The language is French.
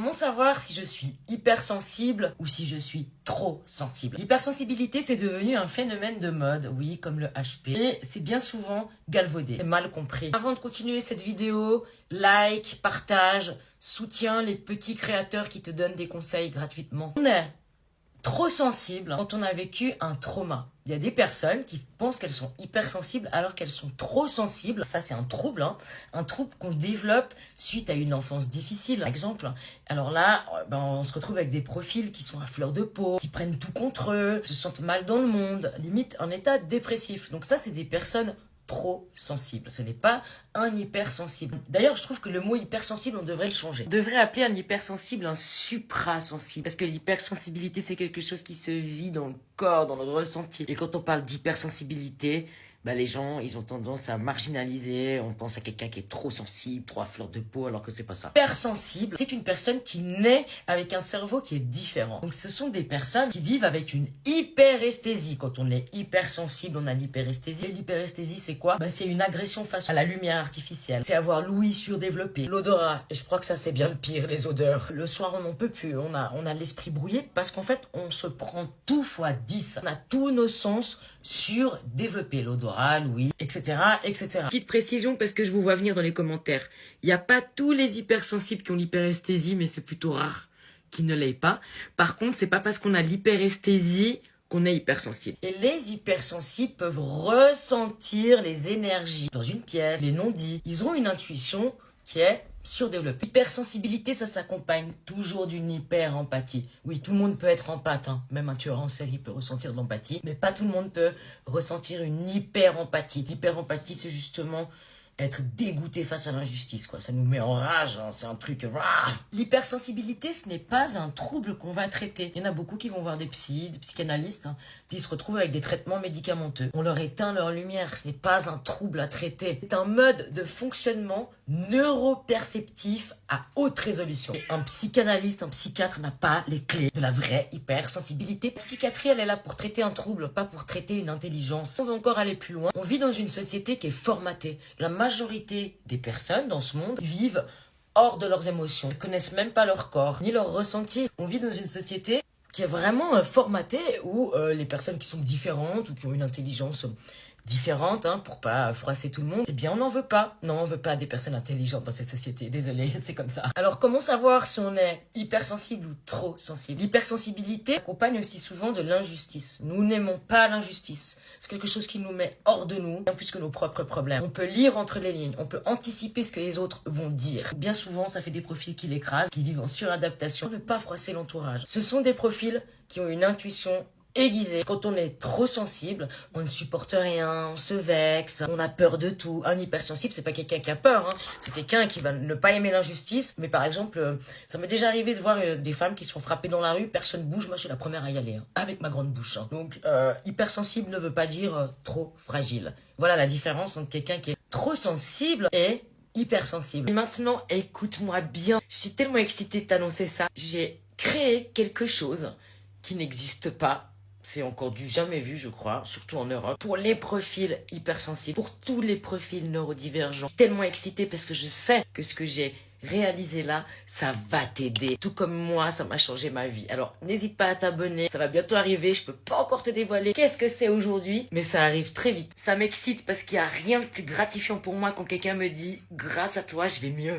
Comment savoir si je suis hypersensible ou si je suis trop sensible? L'hypersensibilité, c'est devenu un phénomène de mode, oui, comme le HP, et c'est bien souvent galvaudé, c'est mal compris. Avant de continuer cette vidéo, like, partage, soutiens les petits créateurs qui te donnent des conseils gratuitement. On est trop sensible quand on a vécu un trauma. Il y a des personnes qui pensent qu'elles sont hypersensibles alors qu'elles sont trop sensibles. Ça, c'est un trouble, un trouble qu'on développe suite à une enfance difficile, par exemple. Alors là, on se retrouve avec des profils qui sont à fleur de peau, qui prennent tout contre eux, se sentent mal dans le monde, limite en état dépressif. Donc ça, c'est des personnes trop sensible. Ce n'est pas un hypersensible. D'ailleurs, je trouve que le mot hypersensible, on devrait le changer. On devrait appeler un hypersensible un suprasensible. Parce que l'hypersensibilité, c'est quelque chose qui se vit dans le corps, dans le ressenti. Et quand on parle d'hypersensibilité, les gens, ils ont tendance à marginaliser. On pense à quelqu'un qui est trop sensible, trop à fleur de peau, alors que c'est pas ça. Hypersensible, c'est une personne qui naît avec un cerveau qui est différent. Donc ce sont des personnes qui vivent avec une hyperesthésie. Quand on est hypersensible, on a l'hyperesthésie. L'hyperesthésie, c'est quoi? C'est une agression face à la lumière artificielle. C'est avoir l'ouïe surdéveloppée. L'odorat, et je crois que ça c'est bien le pire, les odeurs. Le soir, on n'en peut plus. On a l'esprit brouillé parce qu'en fait, on se prend tout fois 10. On a tous nos sens surdéveloppés. L'odorat, l'ouïe, etc., etc. Petite précision parce que je vous vois venir dans les commentaires. Il n'y a pas tous les hypersensibles qui ont l'hyperesthésie, mais c'est plutôt rare qu'ils ne l'aient pas. Par contre, c'est pas parce qu'on a l'hyperesthésie qu'on est hypersensible. Et les hypersensibles peuvent ressentir les énergies dans une pièce, les non-dits. Ils ont une intuition qui est surdéveloppée. Hypersensibilité, ça s'accompagne toujours d'une hyper-empathie. Oui, tout le monde peut être empathe, même un tueur en série peut ressentir de l'empathie, mais pas tout le monde peut ressentir une hyper-empathie. L'hyper-empathie, c'est justement être dégoûté face à l'injustice, quoi. Ça nous met en rage, c'est un truc... L'hypersensibilité, ce n'est pas un trouble qu'on va traiter. Il y en a beaucoup qui vont voir des psychanalystes, puis ils se retrouvent avec des traitements médicamenteux. On leur éteint leur lumière, ce n'est pas un trouble à traiter. C'est un mode de fonctionnement neuroperceptif à haute résolution. Et un psychanalyste, un psychiatre n'a pas les clés de la vraie hypersensibilité. La psychiatrie, elle est là pour traiter un trouble, pas pour traiter une intelligence. On veut encore aller plus loin. On vit dans une société qui est formatée. La majorité des personnes dans ce monde vivent hors de leurs émotions. Ils ne connaissent même pas leur corps, ni leur ressenti. On vit dans une société qui est vraiment formatée où les personnes qui sont différentes ou qui ont une intelligence différente, pour pas froisser tout le monde, eh bien on n'en veut pas. Non, on veut pas des personnes intelligentes dans cette société. Désolé, c'est comme ça. Alors comment savoir si on est hypersensible ou trop sensible? L'hypersensibilité accompagne aussi souvent de l'injustice. Nous n'aimons pas l'injustice. C'est quelque chose qui nous met hors de nous, bien plus que nos propres problèmes. On peut lire entre les lignes, on peut anticiper ce que les autres vont dire. Bien souvent, ça fait des profils qui l'écrasent, qui vivent en suradaptation. On ne veut pas froisser l'entourage. Ce sont des profils qui ont une intuition aiguisée. Quand on est trop sensible, on ne supporte rien, on se vexe, on a peur de tout. Un hypersensible, c'est pas quelqu'un qui a peur, c'est quelqu'un qui va ne pas aimer l'injustice. Mais par exemple, ça m'est déjà arrivé de voir des femmes qui se font frapper dans la rue, personne bouge, moi je suis la première à y aller, avec ma grande bouche. Donc, hypersensible ne veut pas dire trop fragile. Voilà la différence entre quelqu'un qui est trop sensible et hypersensible. Et maintenant, écoute-moi bien. Je suis tellement excitée de t'annoncer ça. J'ai créé quelque chose qui n'existe pas. C'est encore du jamais vu, je crois, surtout en Europe. Pour les profils hypersensibles, pour tous les profils neurodivergents. Tellement excitée parce que je sais que ce que j'ai réalisé là, ça va t'aider. Tout comme moi, ça m'a changé ma vie. Alors, n'hésite pas à t'abonner. Ça va bientôt arriver. Je peux pas encore te dévoiler qu'est-ce que c'est aujourd'hui, mais ça arrive très vite. Ça m'excite parce qu'il y a rien de plus gratifiant pour moi quand quelqu'un me dit « Grâce à toi, je vais mieux ».